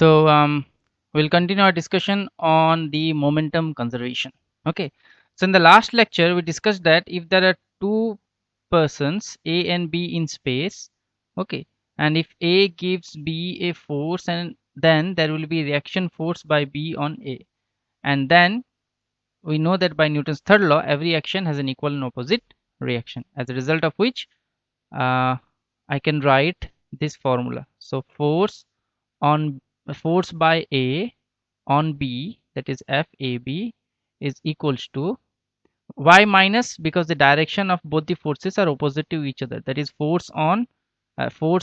We'll continue our discussion on the momentum conservation. Okay. So in the last lecture, we discussed that if there are two persons, A and B, in space, okay, and if A gives B a force, and then there will be reaction force by B on A, and then we know that by Newton's third law, every action has an equal and opposite reaction. As a result of which, I can write this formula. So on force by A on B, that is FAB, is equals to y minus, because the direction of both the forces are opposite to each other, that is force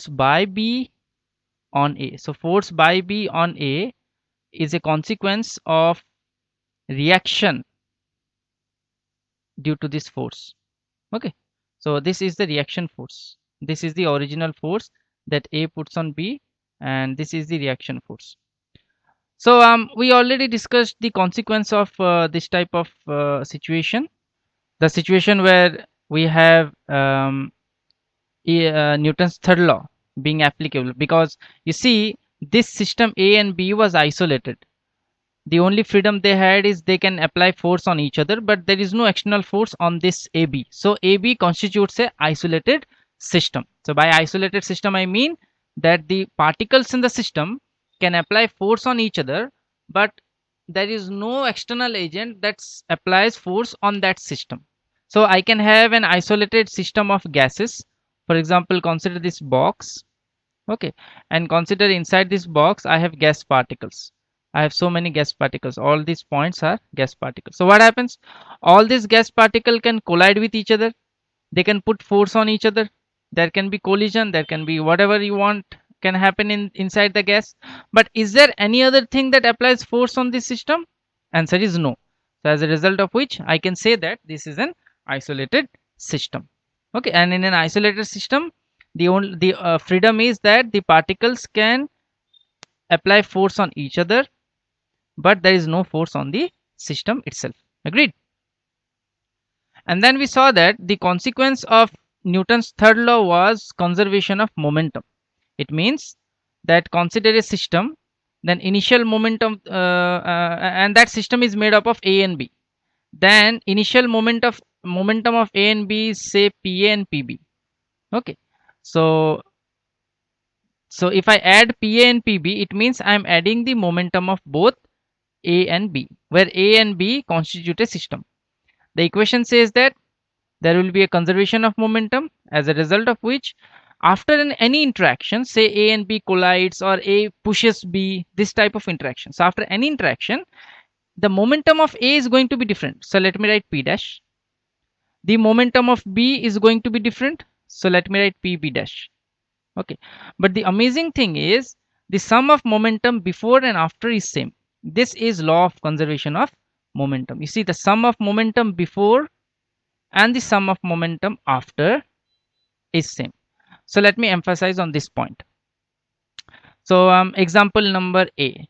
by B on A. So force by B on A is a consequence of reaction due to this force. Okay, so this is the reaction force. This is the original force that A puts on B, and this is the reaction force. So we already discussed the consequence of this type of situation. The situation where we have Newton's third law being applicable, because you see this system A and B was isolated. The only freedom they had is they can apply force on each other, but there is no external force on this AB. So AB constitutes a isolated system. So by isolated system, I mean that the particles in the system can apply force on each other, but there is no external agent that applies force on that system. So I can have an isolated system of gases. For example, consider this box, okay, and consider inside this box I have gas particles. I have so many gas particles. All these points are gas particles. So what happens? All these gas particles can collide with each other. They can put force on each other. There can be collision. There can be whatever you want can happen inside the gas. But is there any other thing that applies force on this system? Answer is no. So as a result of which, I can say that this is an isolated system. Okay, and in an isolated system, the freedom is that the particles can apply force on each other, but there is no force on the system itself. Agreed? And then we saw that the consequence of Newton's third law was conservation of momentum. It means that consider a system, then initial momentum, and that system is made up of A and B. Then initial momentum of A and B is, say, PA and PB. Okay, so if I add PA and PB, it means I am adding the momentum of both A and B, where A and B constitute a system. The equation says that there will be a conservation of momentum, as a result of which, after any interaction, say A and B collides or A pushes B, this type of interaction. So after any interaction, the momentum of A is going to be different. So let me write P dash. The momentum of B is going to be different. So let me write PB dash. Okay, but the amazing thing is the sum of momentum before and after is same. This is law of conservation of momentum. You see, the sum of momentum before and the sum of momentum after is same. So let me emphasize on this point. So example number A.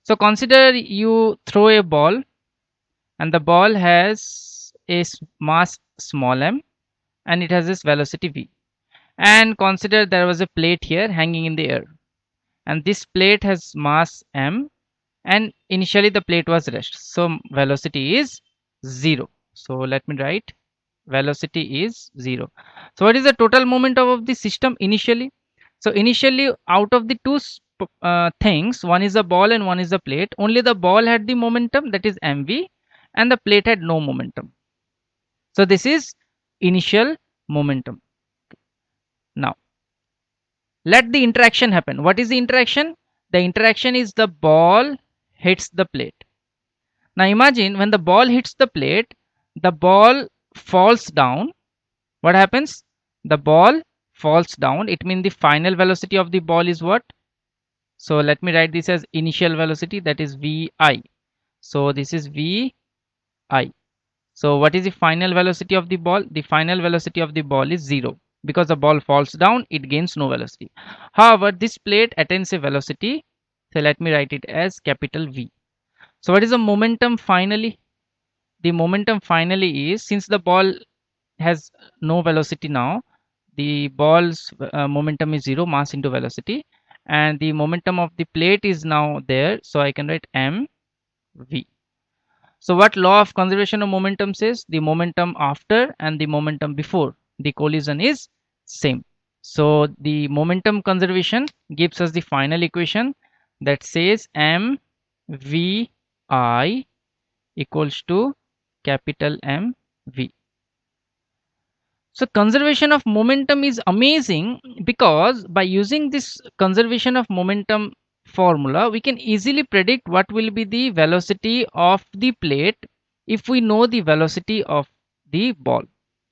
So consider you throw a ball, and the ball has a mass small m, and it has this velocity v. And consider there was a plate here hanging in the air, and this plate has mass m, and initially the plate was rest, so velocity is 0. So let me write velocity is 0. So what is the total momentum of the system initially? So initially, out of the two things, one is the ball and one is the plate, only the ball had the momentum, that is mv, and the plate had no momentum. So this is initial momentum. Now let the interaction happen. What is the interaction? The interaction is the ball hits the plate. Now imagine when the ball hits the plate, the ball falls down. What happens? The ball falls down. It means the final velocity of the ball is what? So let me write this as initial velocity, that is vi. So this is vi. So what is the final velocity of the ball? The final velocity of the ball is 0. Because the ball falls down, it gains no velocity. However, this plate attains a velocity. So let me write it as capital V. So what is the momentum finally? The momentum finally is, since the ball has no velocity now, the ball's momentum is 0, mass into velocity, and the momentum of the plate is now there, so I can write mv. So what law of conservation of momentum says? The momentum after and the momentum before the collision is same. So the momentum conservation gives us the final equation that says mvi equals to capital mv. So conservation of momentum is amazing because by using this conservation of momentum formula, we can easily predict what will be the velocity of the plate if we know the velocity of the ball.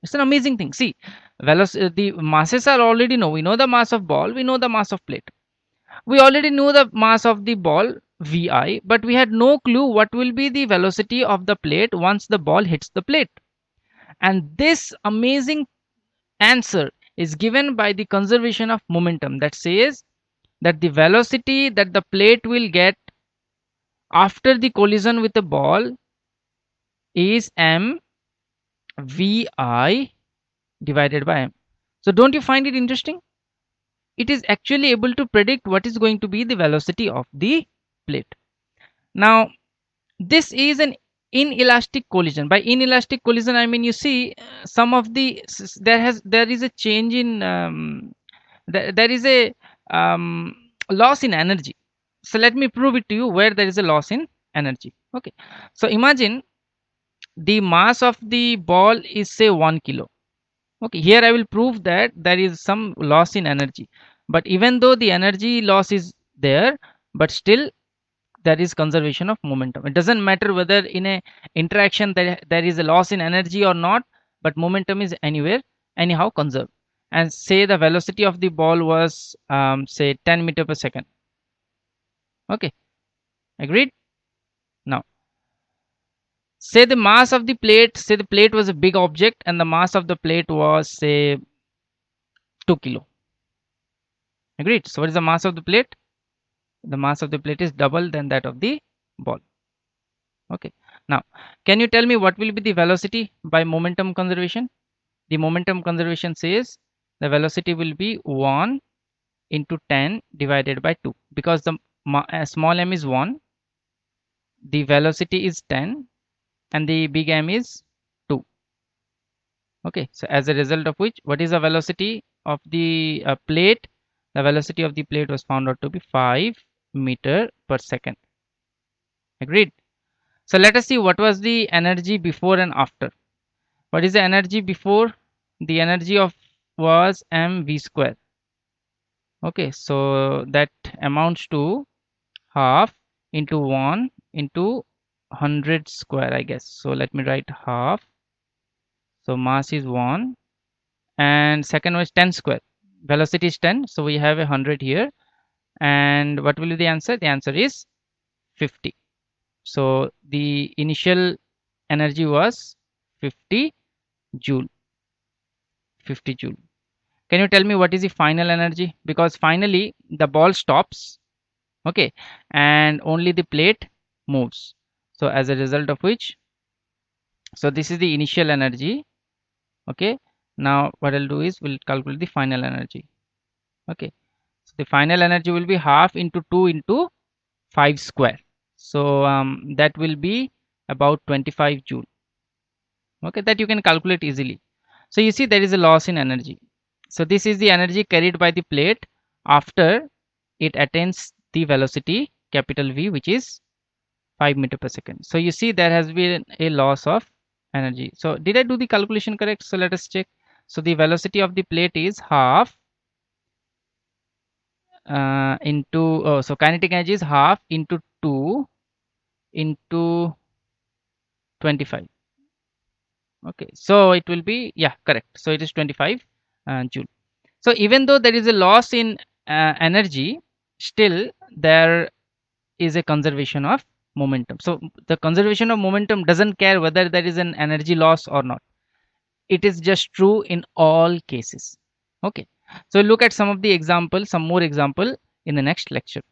It's an amazing thing. See, the masses are already know. We know the mass of ball, we know the mass of plate. We already knew the mass of the ball vi, but we had no clue what will be the velocity of the plate once the ball hits the plate. And this amazing answer is given by the conservation of momentum that says that the velocity that the plate will get after the collision with the ball is m vi divided by m. So don't you find it interesting? It is actually able to predict what is going to be the velocity of the plate. Now this is an inelastic collision. By inelastic collision I mean, you see, some of the there is a change in there is a loss in energy. So let me prove it to you where there is a loss in energy. Okay, so imagine the mass of the ball is say 1 kilo. Okay, here I will prove that there is some loss in energy, but even though the energy loss is there, but still there is conservation of momentum. It doesn't matter whether in a interaction there is a loss in energy or not, but momentum is anyhow conserved. And say the velocity of the ball was say 10 meter per second. Okay, agreed? Now say the mass of the plate, say the plate was a big object and the mass of the plate was say 2 kilo. Agreed? So what is the mass of the plate? The mass of the plate is double than that of the ball. Okay, now can you tell me what will be the velocity by momentum conservation? The momentum conservation says the velocity will be 1 into 10 divided by 2, because the small m is 1, the velocity is 10, and the big M is 2. Okay, so as a result of which, what is the velocity of the plate? The velocity of the plate was found out to be 5 meter per second. Agreed? So let us see what was the energy before and after. What is the energy before? The energy of was mv square. Okay, so that amounts to half into 1 into 100 square, I guess. So let me write half. So mass is 1, and second was 10 square. Velocity is 10, so we have 100 here. And what will be the answer? The answer is 50. So the initial energy was 50 joule. 50 joule. Can you tell me what is the final energy? Because finally the ball stops, okay, and only the plate moves. So as a result of which, so this is the initial energy. Okay, now what I'll do is we'll calculate the final energy. Okay, so the final energy will be half into 2 into 5 square. So that will be about 25 joule. Okay, that you can calculate easily. So you see there is a loss in energy. So this is the energy carried by the plate after it attains the velocity capital V, which is 5 meter per second. So you see there has been a loss of energy. So did I do the calculation correct? So let us check. So the velocity of the plate is half into so kinetic energy is half into 2 into 25. Okay, so it will be, yeah, correct. So it is 25 joule. So even though there is a loss in energy, still there is a conservation of momentum. So the conservation of momentum doesn't care whether there is an energy loss or not. It is just true in all cases. Okay, so look at some of the examples, some more example in the next lecture.